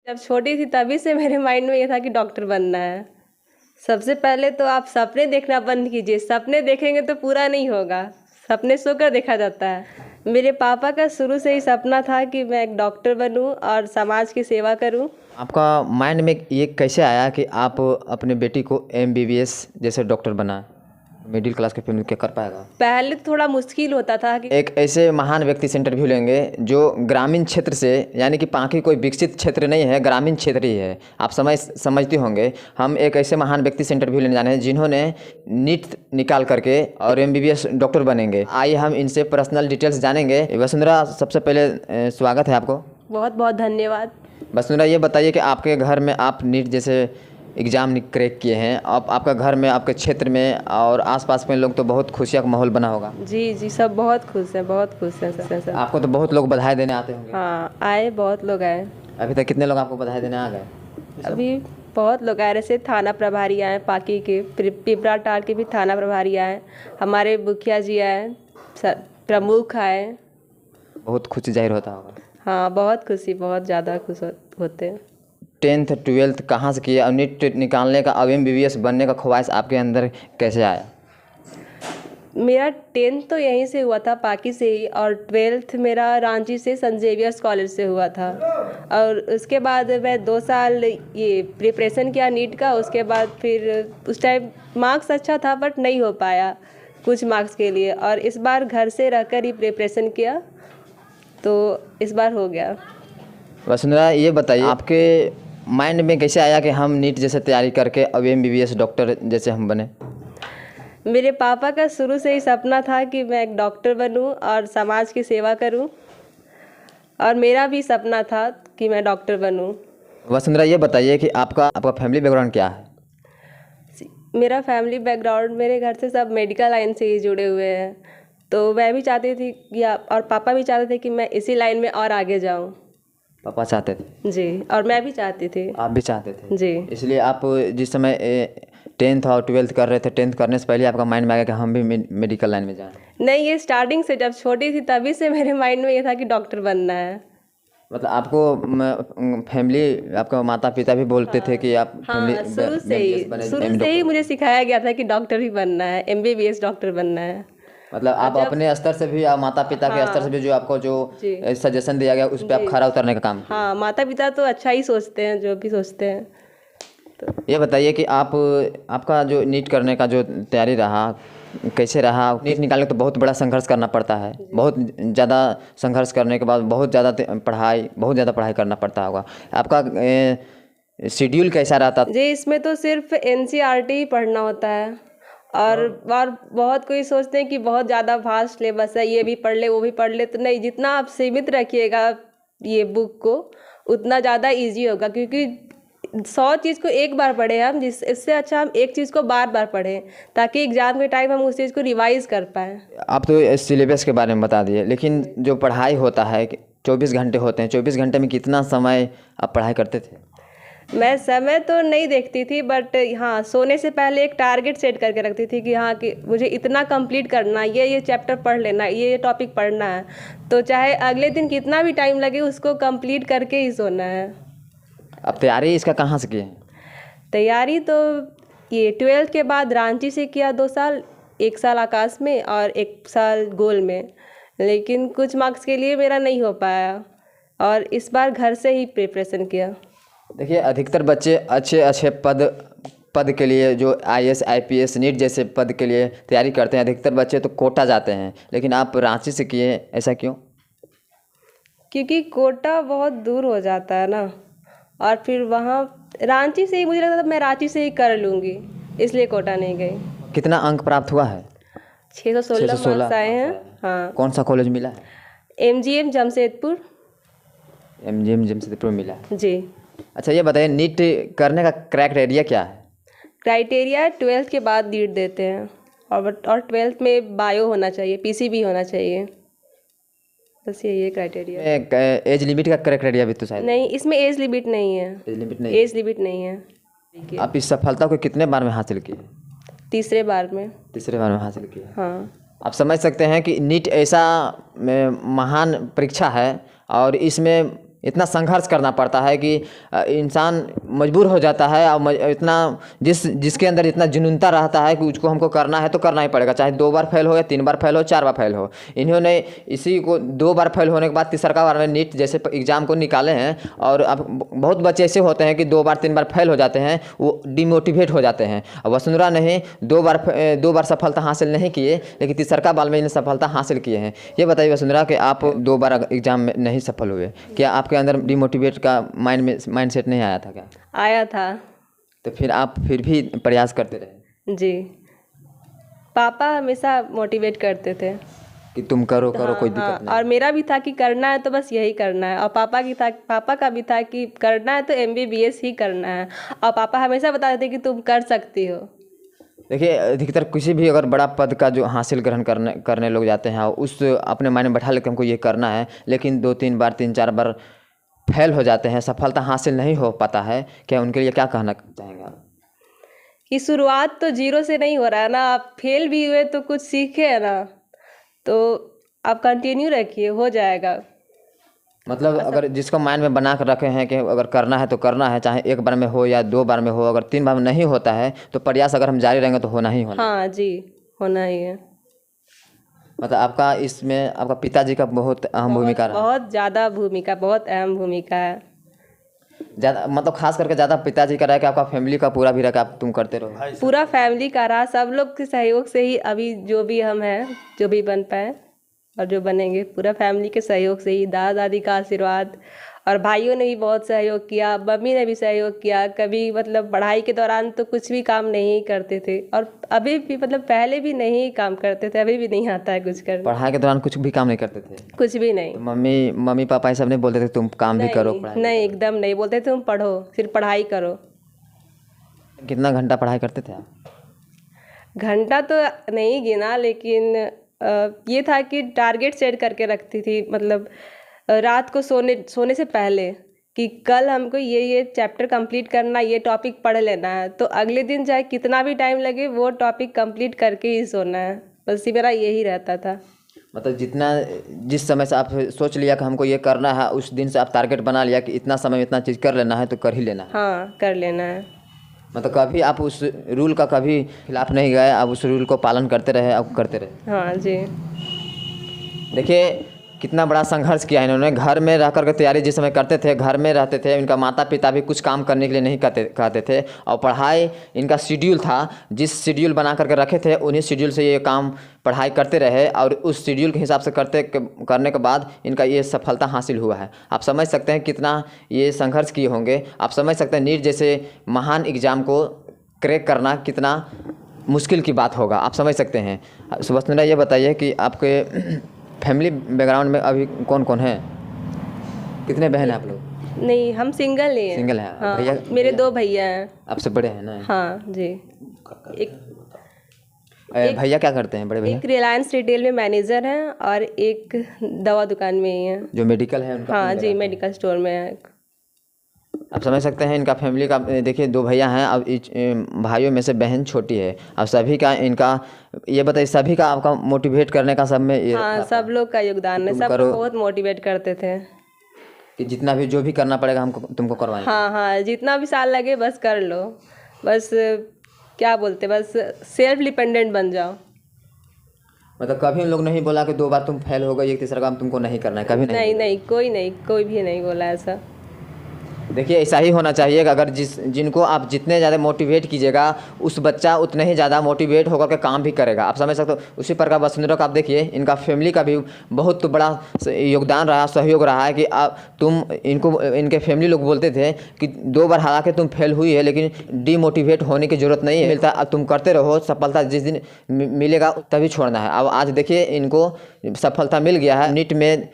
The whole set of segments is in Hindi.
जब छोटी थी तभी से मेरे माइंड में ये था कि डॉक्टर बनना है। सबसे पहले तो आप सपने देखना बंद कीजिए, सपने देखेंगे तो पूरा नहीं होगा, सपने सोकर देखा जाता है। मेरे पापा का शुरू से ही सपना था कि मैं एक डॉक्टर बनूं और समाज की सेवा करूं। आपका माइंड में ये कैसे आया कि आप अपने बेटी को एमबीबीएस जैसे डॉक्टर बनाएं? मिडिल क्लास के फैमिली क्या कर पाएगा? पहले तो थोड़ा मुश्किल होता था कि एक ऐसे महान व्यक्ति से इंटरव्यू लेंगे जो ग्रामीण क्षेत्र से, यानी कि बाकी कोई विकसित क्षेत्र नहीं है, ग्रामीण क्षेत्र ही है। आप समझते होंगे। हम एक ऐसे महान व्यक्ति से इंटरव्यू लेने जाने हैं जिन्होंने नीट निकाल करके और एमबीबीएस डॉक्टर बनेंगे। आइए हम इनसे पर्सनल डिटेल्स जानेंगे। वसुंधरा, सबसे पहले स्वागत है आपको। बहुत बहुत धन्यवाद। वसुंधरा, ये बताइए कि आपके घर में आप नीट जैसे एग्ज़ाम क्रैक किए हैं, अब आपका घर में, आपके क्षेत्र में और आसपास में लोग तो बहुत खुशियाँ का माहौल बना होगा। जी जी, सब बहुत खुश हैं, बहुत खुश हैं सब। आपको तो बहुत लोग बधाई देने आते होंगे। हाँ, आए, बहुत लोग आए। अभी तक कितने लोग आपको बधाई देने आ गए? अभी बहुत लोग आए, जैसे थाना प्रभारी आए, पाकी के, पिपरा टार के भी थाना प्रभारी आए, हमारे मुखिया जी आए, प्रमुख आए। बहुत खुशी जाहिर होता होगा। हाँ, बहुत खुशी, बहुत ज़्यादा खुश होते हैं। 10th 12th कहाँ से किए और नीट निकालने का, अब एमबीबीएस बनने का ख्वाहिश आपके अंदर कैसे आया? मेरा 10th तो यहीं से हुआ था, पाकी से ही, और 12th मेरा रांची से सेंट जेवियर्स कॉलेज से हुआ था। और उसके बाद मैं 2 साल ये प्रिपरेशन किया नीट का। उसके बाद फिर उस टाइम मार्क्स अच्छा था बट नहीं हो पाया कुछ मार्क्स के लिए, और इस बार घर से रहकर ही प्रिपरेशन किया तो इस बार हो गया। वसुंधरा, ये बताइए आपके माइंड में कैसे आया कि हम नीट जैसे तैयारी करके अब एमबीबीएस डॉक्टर जैसे हम बने? मेरे पापा का शुरू से ही सपना था कि मैं एक डॉक्टर बनूं और समाज की सेवा करूं, और मेरा भी सपना था कि मैं डॉक्टर बनूं। वसुंधरा, ये बताइए कि आपका फैमिली बैकग्राउंड क्या है? मेरा फैमिली बैकग्राउंड, मेरे घर से सब मेडिकल लाइन से ही जुड़े हुए हैं, तो मैं भी चाहती थी कि और पापा भी चाहते थे कि मैं इसी लाइन में और आगे जाऊं। पापा चाहते थे जी, और मैं भी चाहती थी। आप भी चाहते थे जी। इसलिए आप जिस समय 10th और 12th कर रहे थे, 10th करने से पहले आपका माइंड में आ गया कि हम भी मेडिकल लाइन में जाएं? नहीं, ये स्टार्टिंग से, जब छोटी थी तभी से मेरे माइंड में ये था कि डॉक्टर बनना है। मतलब आपको फैमिली, आपका माता पिता भी बोलते थे कि आप हाँ, फैमिली शुरू से ही मुझे सिखाया गया था कि डॉक्टर ही बनना है, एमबीबीएस डॉक्टर बनना है। मतलब आप अपने स्तर से भी, आप माता पिता के स्तर से भी जो आपको जो सजेशन दिया गया उस पर आप खरा उतरने का काम किया? हाँ, माता पिता तो अच्छा ही सोचते हैं, जो भी सोचते हैं। तो ये बताइए कि आपका जो नीट करने का जो तैयारी रहा, कैसे रहा? नीट निकालने तो बहुत बड़ा संघर्ष करना पड़ता है, बहुत ज़्यादा संघर्ष करने के बाद बहुत ज़्यादा पढ़ाई करना पड़ता होगा। आपका शेड्यूल कैसा रहता? जी, इसमें तो सिर्फ एनसीईआरटी ही पढ़ना होता है, और बहुत कोई सोचते हैं कि बहुत ज़्यादा वास्ट सिलेबस है, ये भी पढ़ ले वो भी पढ़ ले, तो नहीं, जितना आप सीमित रखिएगा ये बुक को उतना ज़्यादा इजी होगा, क्योंकि 100 चीज़ को एक बार पढ़े हम, इससे अच्छा हम एक चीज़ को बार बार पढ़ें ताकि एग्ज़ाम के टाइम हम उस चीज़ को रिवाइज कर पाएँ। आप तो सिलेबस के बारे में बता दिए, लेकिन जो पढ़ाई होता है 24 घंटे होते हैं, 24 घंटे में कितना समय आप पढ़ाई करते थे? मैं समय तो नहीं देखती थी, बट हाँ, सोने से पहले एक टारगेट सेट करके रखती थी कि हाँ, कि मुझे इतना कंप्लीट करना, ये चैप्टर पढ़ लेना, ये टॉपिक पढ़ना है, तो चाहे अगले दिन कितना भी टाइम लगे उसको कंप्लीट करके ही सोना है। अब तैयारी इसका कहाँ से किए हैं? तैयारी तो ये 12th के बाद रांची से किया 2 साल, 1 साल आकाश में और 1 साल गोल में, लेकिन कुछ मार्क्स के लिए मेरा नहीं हो पाया, और इस बार घर से ही प्रिपरेशन किया। देखिए, अधिकतर बच्चे अच्छे पद के लिए, जो आईएएस आईपीएस नीट जैसे पद के लिए तैयारी करते हैं, अधिकतर बच्चे तो कोटा जाते हैं, लेकिन आप रांची से किए, ऐसा क्यों? क्योंकि कोटा बहुत दूर हो जाता है ना, और फिर वहाँ रांची से ही मुझे लगता था मैं रांची से ही कर लूँगी, इसलिए कोटा नहीं गई। कितना अंक प्राप्त हुआ है? 616 मार्क्स आए हैं। हाँ। कौन सा कॉलेज मिला है? एमजीएम जमशेदपुर। एमजीएम जमशेदपुर मिला है। जी। अच्छा, ये बताइए नीट करने का क्राइटेरिया क्या है? क्राइटेरिया 12th के बाद नीट देते हैं, और 12th में बायो होना चाहिए, पीसीबी होना चाहिए, बस यही है क्राइटेरिया। एज लिमिट का क्राइटेरिया भी तो शायद नहीं, इसमें एज लिमिट नहीं है। एज लिमिट नहीं है। आप इस सफलता को कितने बार में हासिल किए? तीसरे बार में। तीसरे बार में हासिल किए। हाँ। आप समझ सकते हैं कि नीट ऐसा महान परीक्षा है, और इसमें इतना संघर्ष करना पड़ता है कि इंसान मजबूर हो जाता है और इतना जिसके अंदर इतना जुनूनता रहता है कि उसको हमको करना है तो करना ही पड़ेगा, चाहे 2 बार फेल हो या 3 बार फेल हो, 4 बार फेल हो। इन्होंने इसी को 2 बार फेल होने के बाद तीसरा बार में नीट जैसे एग्ज़ाम को निकाले हैं। और अब बहुत बच्चे ऐसे होते हैं कि 2 बार 3 बार फेल हो जाते हैं, वो डिमोटिवेट हो जाते हैं। और वसुंधरा ने 2 बार सफलता हासिल नहीं किए, लेकिन तीसरा बार में इन्हें सफलता हासिल किए हैं। ये बताइए वसुंधरा कि आप 2 बार एग्ज़ाम में नहीं सफल हुए, क्या आपके अंदर डिमोटिवेट का माइंड सेट नहीं आया था क्या? आया था। तो फिर आप फिर भी प्रयास करते रहे? जी, पापा हमेशा मोटिवेट करते थे कि तुम करो करो, कोई हाँ, दिक्कत नहीं। और मेरा भी था कि करना है तो बस यही करना है, और पापा का भी था कि करना है तो MBBS ही करना है, और पापा हमेशा बताते थे कि तुम कर सकती हो। देखिए, अधिकतर किसी भी अगर बड़ा पद का जो हासिल ग्रहण करने लोग जाते हैं, उस अपने मायने बैठा लेते हैं हमको ये करना है, लेकिन 2-3 बार 3-4 बार फेल हो जाते हैं, सफलता हासिल नहीं हो पाता है। क्या उनके लिए क्या कहना चाहेंगे आप? कि शुरुआत तो 0 से नहीं हो रहा है ना, आप फेल भी हुए तो कुछ सीखे है ना, तो आप कंटिन्यू रखिए, हो जाएगा। मतलब अगर जिसको माइंड में बना कर रखे हैं कि अगर करना है तो करना है, चाहे 1 बार में हो या 2 बार में हो, अगर 3 बार में नहीं होता है तो प्रयास अगर हम जारी रहेंगे तो होना ही होना। हाँ जी, होना ही है। मतलब आपका इसमें आपका पिताजी का बहुत अहम भूमिका रहा? बहुत ज़्यादा भूमिका, बहुत अहम भूमिका है। ज़्यादा मतलब खास करके ज़्यादा पिताजी का रहा कि आपका फैमिली का पूरा भी रहा कि आप तुम करते रहो? पूरा फैमिली का रहा, सब लोग के सहयोग से ही अभी जो भी हम हैं, जो भी बन पाए और जो बनेंगे, पूरा फैमिली के सहयोग से ही, दादा दादी का आशीर्वाद, और भाइयों ने भी बहुत सहयोग किया, मम्मी ने भी सहयोग किया। कभी मतलब पढ़ाई के दौरान तो कुछ भी काम नहीं करते थे, और अभी भी मतलब पहले भी नहीं काम करते थे, अभी भी नहीं आता है कुछ करना। पढ़ाई के दौरान कुछ भी काम नहीं करते थे? कुछ भी नहीं। तो मम्मी पापा ये सब नहीं बोलते थे तुम काम भी करो? पढ़ाई नहीं, एकदम नहीं बोलते थे, तुम पढ़ो, सिर्फ पढ़ाई करो। कितना घंटा पढ़ाई करते थे आप? घंटा तो नहीं गिना, लेकिन ये था कि टारगेट सेट करके रखती थी, मतलब रात को सोने से पहले कि कल हमको ये चैप्टर कंप्लीट करना, ये टॉपिक पढ़ लेना है, तो अगले दिन चाहे कितना भी टाइम लगे वो टॉपिक कंप्लीट करके ही सोना है, बस मेरा यही रहता था। मतलब जिस समय से आप सोच लिया कि हमको ये करना है, उस दिन से आप टारगेट बना लिया कि इतना समय में इतना चीज़ कर लेना है तो कर ही लेना है? हाँ, कर लेना है। मतलब कभी आप उस रूल का कभी खिलाफ नहीं गए, आप उस रूल को पालन करते रहे, आप करते रहे? हाँ जी। देखिए कितना बड़ा संघर्ष किया इन्होंने। घर में रह कर के तैयारी जिस समय करते थे, घर में रहते थे, इनका माता पिता भी कुछ काम करने के लिए नहीं कहते थे, और पढ़ाई इनका शेड्यूल था, जिस शेड्यूल बना करके रखे थे उन्हीं शेड्यूल से ये काम पढ़ाई करते रहे, और उस शेड्यूल के हिसाब से करने के बाद इनका ये सफलता हासिल हुआ है। आप समझ सकते हैं कितना ये संघर्ष किए होंगे। आप समझ सकते हैं नीट जैसे महान एग्ज़ाम को क्रैक करना कितना मुश्किल की बात होगा, आप समझ सकते हैं। वसुंधरा ये बताइए कि आपके फैमिली बैकग्राउंड में अभी कौन कौन है, कितने बहन हैं आप लोग? नहीं, हम सिंगल ही हैं। सिंगल हैं? हाँ, भैया? मेरे 2 भैया हैं। आपसे बड़े हैं ना? हाँ जी। एक भैया क्या करते हैं, बड़े भैया? एक रिलायंस रिटेल में मैनेजर हैं, और एक दवा दुकान में ही है। जो मेडिकल है उनका? हाँ जी, मेडिकल स्टोर में है। आप समझ सकते हैं इनका फैमिली का। देखिए 2 भैया हैं, अब भाइयों में से बहन छोटी है। अब सभी का इनका ये बताइए, सभी का आपका मोटिवेट करने का सब में ये? हाँ, सब लोग का योगदान है, सब बहुत मोटिवेट करते थे कि जितना भी जो भी करना पड़ेगा हमको तुमको करवाएंगे। हाँ, जितना भी साल लगे बस कर लो, बस क्या बोलते, बस सेल्फ डिपेंडेंट बन जाओ। मतलब कभी उन लोग नहीं बोला कि 2 बार तुम फेल हो गई, एक तीसरा काम तुमको नहीं करना है? कभी नहीं? नहीं, कोई भी नहीं बोला ऐसा। देखिए ऐसा ही होना चाहिए कि अगर जिनको आप जितने ज़्यादा मोटिवेट कीजिएगा, उस बच्चा उतने ही ज़्यादा मोटिवेट होकर के काम भी करेगा। आप समझ सकते हो। उसी प्रकार वसुंधरा का आप देखिए, इनका फैमिली का भी बहुत बड़ा योगदान रहा, सहयोग रहा है कि इनके फैमिली लोग बोलते थे कि 2 बार हालांकि तुम फेल हुई है, लेकिन डीमोटिवेट होने की ज़रूरत नहीं है, मिलता अब तुम करते रहो, सफलता जिस दिन मिलेगा तभी छोड़ना है। अब आज देखिए इनको सफलता मिल गया है, नीट में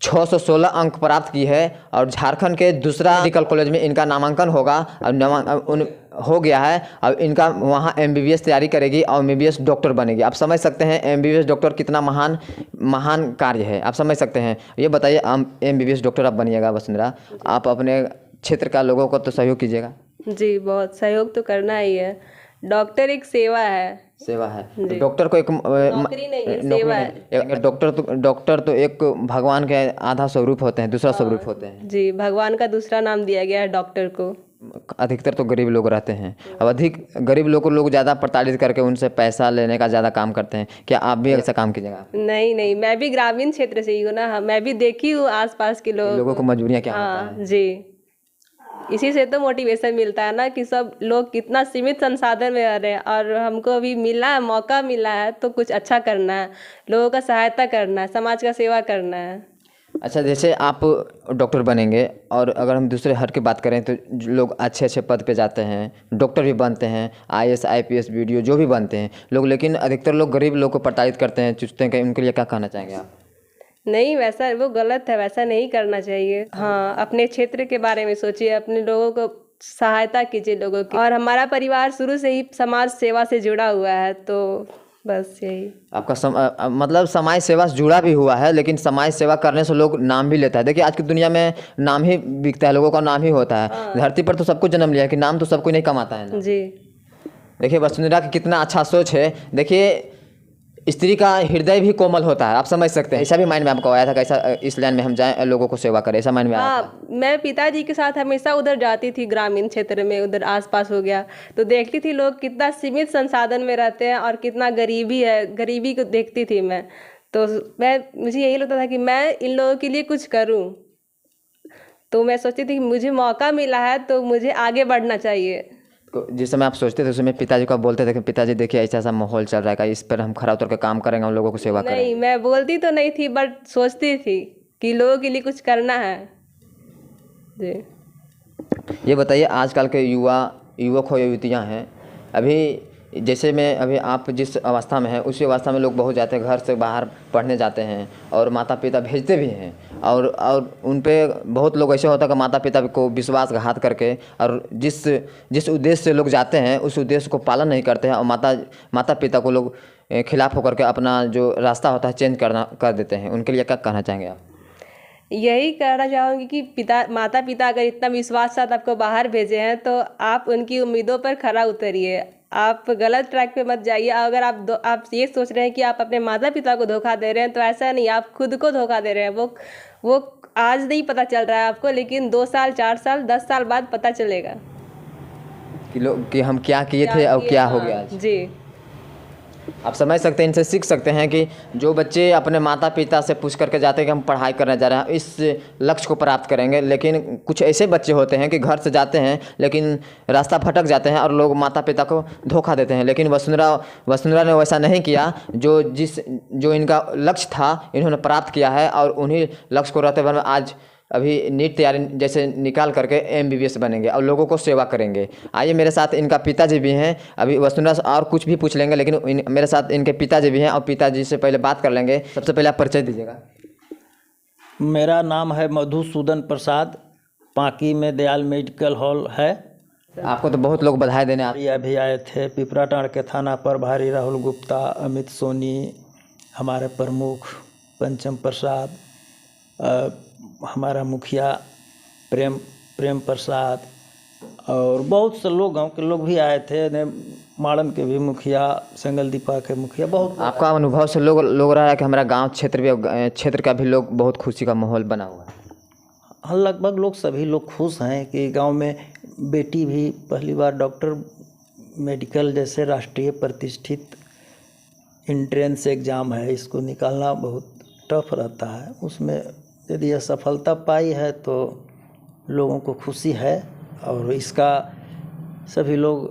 616 अंक प्राप्त की है, और झारखंड के दूसरा मेडिकल कॉलेज में इनका नामांकन होगा, और हो गया है। अब इनका वहाँ MBBS तैयारी करेगी और MBBS डॉक्टर बनेगी। आप समझ सकते हैं MBBS डॉक्टर कितना महान कार्य है, आप समझ सकते हैं। ये बताइए, MBBS डॉक्टर आप बनिएगा वसुंधरा, आप अपने क्षेत्र का लोगों को तो सहयोग कीजिएगा। जी, बहुत सहयोग तो करना ही है, डॉक्टर एक सेवा है। सेवा है। तो डॉक्टर को एक नौकरी नहीं है, सेवा है। डॉक्टर तो एक भगवान के आधा स्वरूप होते हैं, दूसरा स्वरूप होते हैं। जी, भगवान का दूसरा नाम दिया गया है डॉक्टर को। अधिकतर तो गरीब लोग रहते हैं। अब अधिक गरीब लोग को लोग ज़्यादा प्रताड़ित करके उनसे पैसा लेने का ज़्यादा काम करते हैं। क्या आप भी ऐसा काम कीजिएगा? नहीं नहीं, मैं भी ग्रामीण क्षेत्र से ही हूँ ना, मैं भी देखी हूँ आसपास के लोगों को मजबूरियाँ क्या होता है। हाँ जी, इसी से तो मोटिवेशन मिलता है ना कि सब लोग कितना सीमित संसाधन में रह रहे हैं, और हमको अभी मिला है, मौका मिला है तो कुछ अच्छा करना है, लोगों का सहायता करना है, समाज का सेवा करना है। अच्छा, जैसे आप डॉक्टर बनेंगे और अगर हम दूसरे हट की बात करें तो जो लोग अच्छे अच्छे पद पे जाते हैं, डॉक्टर भी बनते हैं, आईएएस आईपीएस वीडियो जो भी बनते हैं लोग, लेकिन अधिकतर लोग गरीब लोग को प्रताड़ित करते हैं, चूसते हैं। उनके लिए क्या कहना चाहेंगे आप? नहीं, वैसा वो गलत है, वैसा नहीं करना चाहिए। हाँ, अपने क्षेत्र के बारे में सोचिए, अपने लोगों को सहायता कीजिए लोगों की। और हमारा परिवार शुरू से ही समाज सेवा से जुड़ा हुआ है, तो बस यही। आपका मतलब समाज सेवा से जुड़ा भी हुआ है, लेकिन समाज सेवा करने से लोग नाम भी लेता है। देखिए आज की दुनिया में नाम ही बिकता है, लोगों का नाम ही होता है। धरती पर तो सबको जन्म लिया है कि नाम तो सब कोई नहीं कमाता है ना। जी, देखिए वसुंधरा की कितना अच्छा सोच है। देखिए स्त्री का हृदय भी कोमल होता है, आप समझ सकते हैं। ऐसा भी माइंड में आपको आया था कि ऐसा इस लाइन में हम जाएं, लोगों को सेवा करें, ऐसा माइंड में आया था? हाँ, मैं पिताजी के साथ हमेशा उधर जाती थी, ग्रामीण क्षेत्र में, उधर आसपास हो गया, तो देखती थी लोग कितना सीमित संसाधन में रहते हैं और कितना गरीबी है, गरीबी को देखती थी मैं। तो मुझे यही लगता था कि मैं इन लोगों के लिए कुछ करूं। तो मैं सोचती थी कि मुझे मौका मिला है तो मुझे आगे बढ़ना चाहिए। जिस समय आप सोचते थे उस समय पिताजी को आप बोलते थे कि पिताजी देखिए ऐसा ऐसा माहौल चल रहा है, इस पर हम खरा उतर के काम करेंगे, हम लोगों को सेवा करेंगे? नहीं, मैं बोलती तो नहीं थी, बट सोचती थी कि लोगों के लिए कुछ करना है। जी, ये बताइए आजकल के युवक हो या युवतियाँ हैं, अभी जैसे मैं अभी आप जिस अवस्था में हैं उसी अवस्था में लोग बहुत जाते हैं, घर से बाहर पढ़ने जाते हैं और माता पिता भेजते भी हैं, और उन पे बहुत लोग ऐसे होता है कि माता पिता को विश्वासघात करके और जिस उद्देश्य से लोग जाते हैं उस उद्देश्य को पालन नहीं करते हैं, और माता पिता को लोग खिलाफ होकर के अपना जो रास्ता होता है चेंज कर देते हैं। उनके लिए क्या कहना चाहेंगे आप? यही कहना चाहूँगी कि माता पिता अगर इतना विश्वास के साथ आपको बाहर भेजे हैं तो आप उनकी उम्मीदों पर खरा उतरिए, आप गलत ट्रैक पे मत जाइए। अगर आप ये सोच रहे हैं कि आप अपने माता पिता को धोखा दे रहे हैं, तो ऐसा नहीं, आप खुद को धोखा दे रहे हैं। वो आज नहीं पता चल रहा है आपको, लेकिन 2 साल 4 साल 10 साल बाद पता चलेगा कि हम क्या किए थे और क्या हो गया आज। जी, आप समझ सकते हैं, इनसे सीख सकते हैं कि जो बच्चे अपने माता पिता से पूछ करके जाते हैं कि हम पढ़ाई करने जा रहे हैं, इस लक्ष्य को प्राप्त करेंगे, लेकिन कुछ ऐसे बच्चे होते हैं कि घर से जाते हैं लेकिन रास्ता भटक जाते हैं और लोग माता पिता को धोखा देते हैं। लेकिन वसुंधरा ने वैसा नहीं किया, जो इनका लक्ष्य था इन्होंने प्राप्त किया है, और उन्हीं लक्ष्य को रहते हुए आज अभी नीट तैयारी जैसे निकाल करके MBBS बनेंगे और लोगों को सेवा करेंगे। आइए मेरे साथ इनका पिताजी भी हैं, अभी वसुंधरा से और कुछ भी पूछ लेंगे, लेकिन मेरे साथ इनके पिताजी भी हैं और पिताजी से पहले बात कर लेंगे। सबसे पहले आप परिचय दीजिएगा। मेरा नाम है मधुसूदन प्रसाद, पांकी में दयाल मेडिकल हॉल है। आपको तो बहुत लोग बधाई देने आते अभी आए थे पिपराटांड़ के थाना पर, भारी राहुल गुप्ता, अमित सोनी, हमारे प्रमुख पंचम प्रसाद, हमारा मुखिया प्रेम प्रसाद, और बहुत से लोग गांव के लोग भी आए थे, माड़न के भी मुखिया, संगलदीपा के मुखिया। बहुत आपका अनुभव से लोग रहा है कि हमारा गांव क्षेत्र का भी लोग बहुत खुशी का माहौल बना हुआ है? हाँ, लगभग लोग सभी लोग खुश हैं कि गांव में बेटी भी पहली बार डॉक्टर मेडिकल जैसे राष्ट्रीय प्रतिष्ठित एंट्रेंस एग्ज़ाम है, इसको निकालना बहुत टफ रहता है। उसमें यदि यह सफलता पाई है तो लोगों को खुशी है, और इसका सभी लोग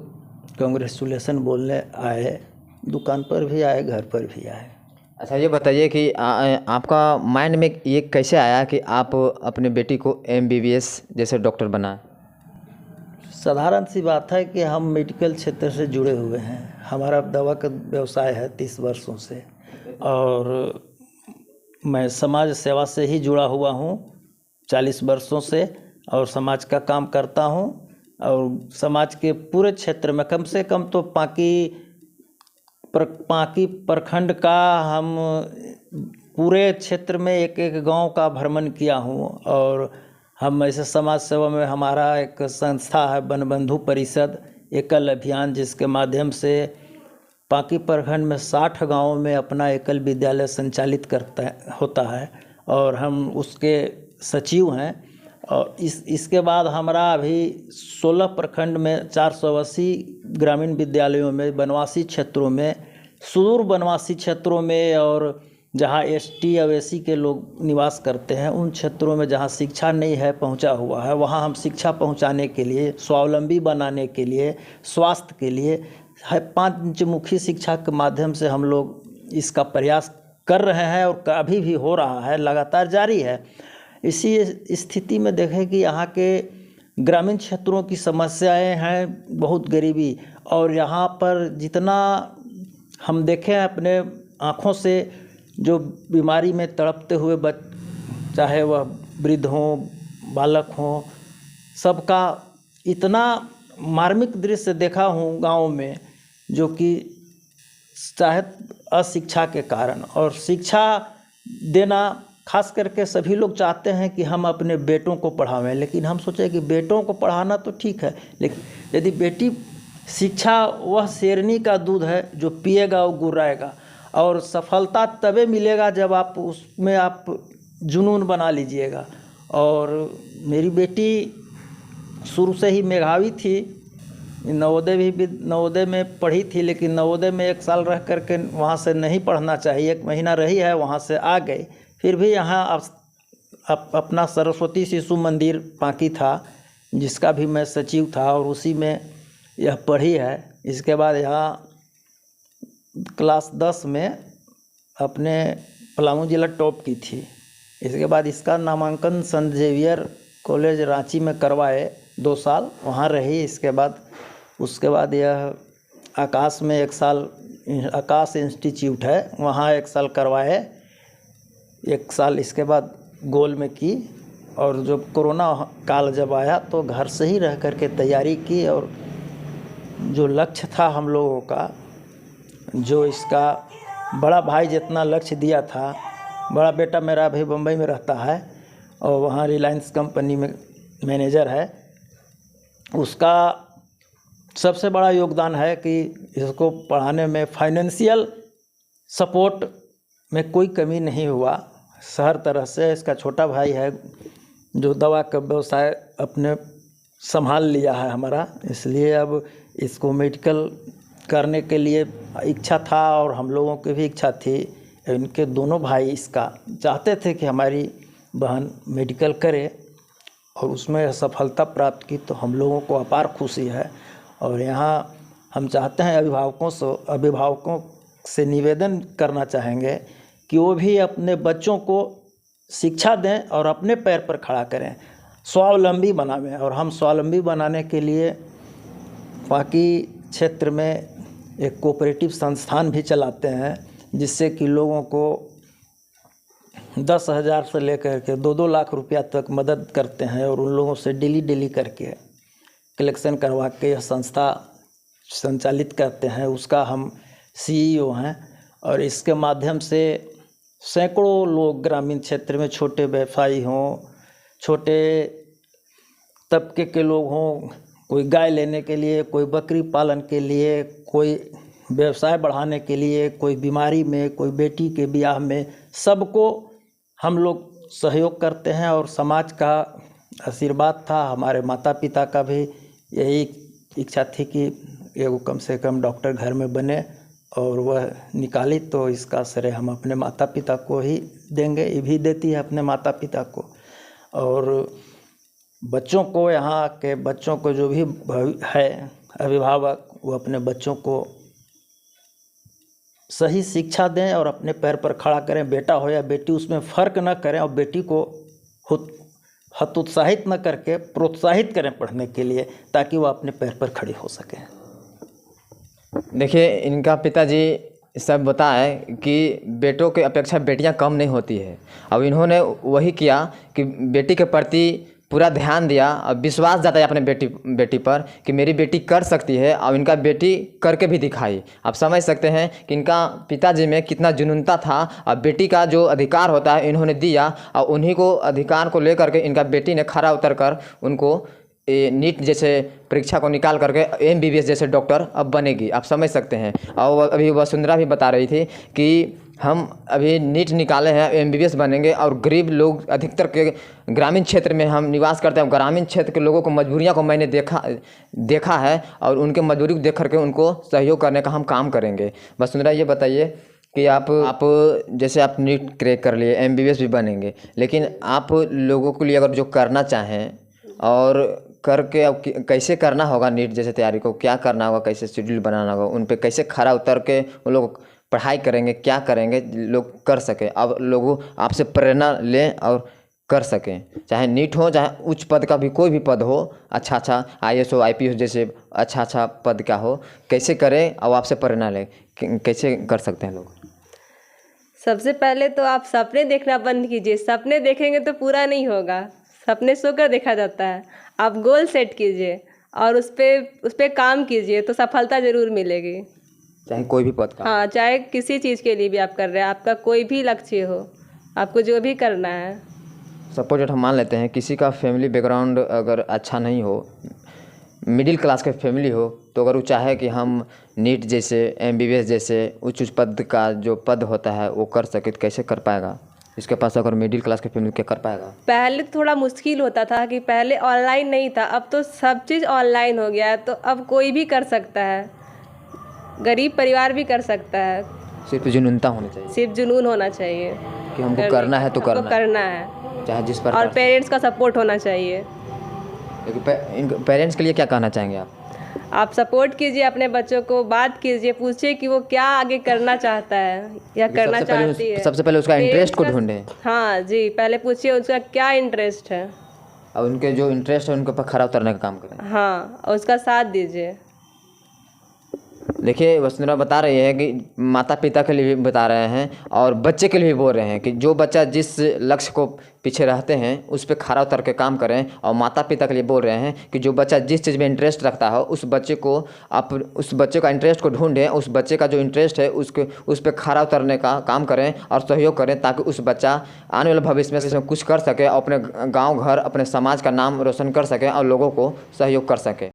कांग्रेचुलेसन बोलने आए, दुकान पर भी आए, घर पर भी आए। अच्छा, ये बताइए कि आपका माइंड में ये कैसे आया कि आप अपने बेटी को MBBS जैसे डॉक्टर बनाएं? साधारण सी बात है कि हम मेडिकल क्षेत्र से जुड़े हुए हैं, हमारा दवा का व्यवसाय है 30 वर्षों से, और मैं समाज सेवा से ही जुड़ा हुआ हूँ 40 वर्षों से, और समाज का काम करता हूँ। और समाज के पूरे क्षेत्र में कम से कम तो पांकी प्रखंड का हम पूरे क्षेत्र में एक एक गांव का भ्रमण किया हूँ। और हम ऐसे समाज सेवा में हमारा एक संस्था है बनबंधु परिषद, एकल अभियान, जिसके माध्यम से पांकी प्रखंड में 60 गांवों में अपना एकल विद्यालय संचालित होता है और हम उसके सचिव हैं। और इसके बाद हमारा अभी 16 प्रखंड में 480 ग्रामीण विद्यालयों में, वनवासी क्षेत्रों में, सुदूर वनवासी क्षेत्रों में और जहाँ एसटी और एसी के लोग निवास करते हैं उन क्षेत्रों में जहाँ शिक्षा नहीं है, पहुँचा हुआ है, वहाँ हम शिक्षा पहुँचाने के लिए, स्वावलंबी बनाने के लिए, स्वास्थ्य के लिए 5 मुखी शिक्षा के माध्यम से हम लोग इसका प्रयास कर रहे हैं और अभी भी हो रहा है, लगातार जारी है। इसी स्थिति में देखें कि यहाँ के ग्रामीण क्षेत्रों की समस्याएं हैं, बहुत गरीबी, और यहाँ पर जितना हम देखें अपने आँखों से जो बीमारी में तड़पते हुए चाहे वह वृद्ध हों, बालक हों, सबका इतना मार्मिक दृश्य देखा हूँ गाँव में, जो कि चाहे अशिक्षा के कारण, और शिक्षा देना खास करके सभी लोग चाहते हैं कि हम अपने बेटों को पढ़ावें, लेकिन हम सोचे कि बेटों को पढ़ाना तो ठीक है, लेकिन यदि बेटी शिक्षा वह शेरनी का दूध है जो पिएगा वो गुर्राएगा, और सफलता तभी मिलेगा जब आप उसमें आप जुनून बना लीजिएगा। और मेरी बेटी शुरू से ही मेधावी थी, नवोदय में पढ़ी थी, लेकिन नवोदय में 1 साल रह करके वहाँ से नहीं पढ़ना चाहिए, 1 महीना रही है, वहाँ से आ गई। फिर भी यहाँ अपना सरस्वती शिशु मंदिर पांकी था, जिसका भी मैं सचिव था, और उसी में यह पढ़ी है। इसके बाद यहाँ क्लास 10 में अपने पलामू जिला टॉप की थी। इसके बाद इसका नामांकन संत जेवियर कॉलेज रांची में करवाए, 2 साल वहाँ रही। उसके बाद यह आकाश में 1 साल, आकाश इंस्टीट्यूट है, वहाँ 1 साल करवाए, 1 साल इसके बाद गोल में की। और जो कोरोना काल जब आया तो घर से ही रह करके तैयारी की, और जो लक्ष्य था हम लोगों का, जो इसका बड़ा भाई जितना लक्ष्य दिया था, बड़ा बेटा मेरा अभी बम्बई में रहता है और वहाँ रिलायंस कंपनी में मैनेजर है, उसका सबसे बड़ा योगदान है कि इसको पढ़ाने में फाइनेंशियल सपोर्ट में कोई कमी नहीं हुआ। हर तरह से इसका छोटा भाई है जो दवा का व्यवसाय अपने संभाल लिया है हमारा, इसलिए अब इसको मेडिकल करने के लिए इच्छा था और हम लोगों की भी इच्छा थी। इनके दोनों भाई इसका चाहते थे कि हमारी बहन मेडिकल करे और उसमें सफलता प्राप्त की, तो हम लोगों को अपार खुशी है। और यहाँ हम चाहते हैं अभिभावकों से निवेदन करना चाहेंगे कि वो भी अपने बच्चों को शिक्षा दें और अपने पैर पर खड़ा करें, स्वावलंबी बनावें। और हम स्वावलंबी बनाने के लिए पांकी क्षेत्र में एक कोऑपरेटिव संस्थान भी चलाते हैं, जिससे कि लोगों को 10,000 से लेकर के 2-2 लाख रुपया तक मदद करते हैं, और उन लोगों से डेली करके कलेक्शन करवा के यह संस्था संचालित करते हैं। उसका हम CEO हैं, और इसके माध्यम से सैकड़ों लोग ग्रामीण क्षेत्र में, छोटे व्यवसायी हों, छोटे तबके के लोग हों, कोई गाय लेने के लिए, कोई बकरी पालन के लिए, कोई व्यवसाय बढ़ाने के लिए, कोई बीमारी में, कोई बेटी के ब्याह में, सबको हम लोग सहयोग करते हैं। और समाज का आशीर्वाद था, हमारे माता पिता का भी यही इच्छा थी कि एगो कम से कम डॉक्टर घर में बने, और वह निकाली, तो इसका श्रेय हम अपने माता पिता को ही देंगे, ये भी देती है अपने माता पिता को। और बच्चों को, यहाँ के बच्चों को जो भी है अभिभावक, वो अपने बच्चों को सही शिक्षा दें और अपने पैर पर खड़ा करें। बेटा हो या बेटी, उसमें फ़र्क न करें, और बेटी को हतोत्साहित न करके प्रोत्साहित करें पढ़ने के लिए, ताकि वो अपने पैर पर खड़ी हो सकें। देखिए, इनका पिताजी सब बताए कि बेटों के अपेक्षा बेटियां कम नहीं होती है। अब इन्होंने वही किया कि बेटी के प्रति पूरा ध्यान दिया और विश्वास जाता है अपने बेटी पर कि मेरी बेटी कर सकती है, और इनका बेटी करके भी दिखाई। आप समझ सकते हैं कि इनका पिताजी में कितना जुनूनता था, और बेटी का जो अधिकार होता है इन्होंने दिया, और उन्हीं को अधिकार को लेकर के इनका बेटी ने खरा उतर कर उनको नीट जैसे परीक्षा को निकाल करके MBBS जैसे डॉक्टर अब बनेगी, आप समझ सकते हैं। और अभी वसुंधरा भी बता रही थी कि हम अभी नीट निकाले हैं, MBBS बनेंगे, और गरीब लोग अधिकतर के ग्रामीण क्षेत्र में हम निवास करते हैं। ग्रामीण क्षेत्र के लोगों को मजबूरियां को मैंने देखा है, और उनके मजबूरी को देख करके उनको सहयोग करने का हम काम करेंगे। वसुंधरा, ये बताइए कि आप जैसे आप नीट क्रैक कर लिए, MBBS भी बनेंगे, लेकिन आप लोगों के लिए अगर जो करना चाहें और करके अब कैसे करना होगा नीट जैसे तैयारी को, क्या करना होगा, कैसे शेड्यूल बनाना होगा, उन पे कैसे खरा उतर के वो लोग पढ़ाई करेंगे, क्या करेंगे लोग कर सके, अब लोग आपसे प्रेरणा लें और कर सकें। चाहे नीट हो, चाहे उच्च पद का भी कोई भी पद हो, अच्छा IAS हो, IPS जैसे अच्छा पद का हो, कैसे करें और आपसे प्रेरणा लें, कैसे कर सकते हैं लोग? सबसे पहले तो आप सपने देखना बंद कीजिए। सपने देखेंगे तो पूरा नहीं होगा, सपने सोकर देखा जाता है। आप गोल सेट कीजिए और उस पे काम कीजिए तो सफलता ज़रूर मिलेगी। चाहे कोई भी पद का, हाँ, चाहे किसी चीज़ के लिए भी आप कर रहे हैं, आपका कोई भी लक्ष्य हो, आपको जो भी करना है। सपोज हम मान लेते हैं किसी का फैमिली बैकग्राउंड अगर अच्छा नहीं हो, मिडिल क्लास के फैमिली हो, तो अगर वो चाहे कि हम नीट जैसे MBBS जैसे उच्च पद का जो पद होता है वो कर सके, तो कैसे कर पाएगा? इसके पास अगर मिडिल क्लास के फैमिली, क्या कर पाएगा? पहले थोड़ा मुश्किल होता था कि पहले ऑनलाइन नहीं था, अब तो सब चीज़ ऑनलाइन हो गया है, तो अब कोई भी कर सकता है, गरीब परिवार भी कर सकता है। सिर्फ जुनूनता होनी चाहिए, सिर्फ जुनून होना चाहिए कि हमको करना है तो करना है, चाहे जिस और पर। पेरेंट्स का सपोर्ट होना चाहिए। पेरेंट्स के लिए क्या कहना चाहेंगे आप? आप सपोर्ट कीजिए अपने बच्चों को, बात कीजिए, पूछिए कि वो क्या आगे करना चाहता है या करना चाहती है। सबसे पहले उसका इंटरेस्ट को ढूंढें। हाँ जी, पहले पूछिए उसका क्या इंटरेस्ट है, और उनके जो इंटरेस्ट है उनके ऊपर खरा उतरने का काम करें। हाँ, और उसका साथ दीजिए। देखिए, वसुंधरा बता रही है कि माता पिता के लिए भी बता रहे हैं और बच्चे के लिए भी बोल रहे हैं कि जो बच्चा जिस लक्ष्य को पीछे रहते हैं उस पर खरा उतर के काम करें। और माता पिता के लिए बोल रहे हैं कि जो बच्चा जिस चीज़ में इंटरेस्ट रखता हो उस बच्चे को आप उस बच्चे का इंटरेस्ट को ढूंढें, उस बच्चे का जो इंटरेस्ट है उस पर खरा उतरने का काम करें और सहयोग करें, ताकि उस बच्चा आने वाले भविष्य में इसमें कुछ कर सके और अपने गाँव घर, अपने समाज का नाम रोशन कर सके और लोगों को सहयोग कर सके।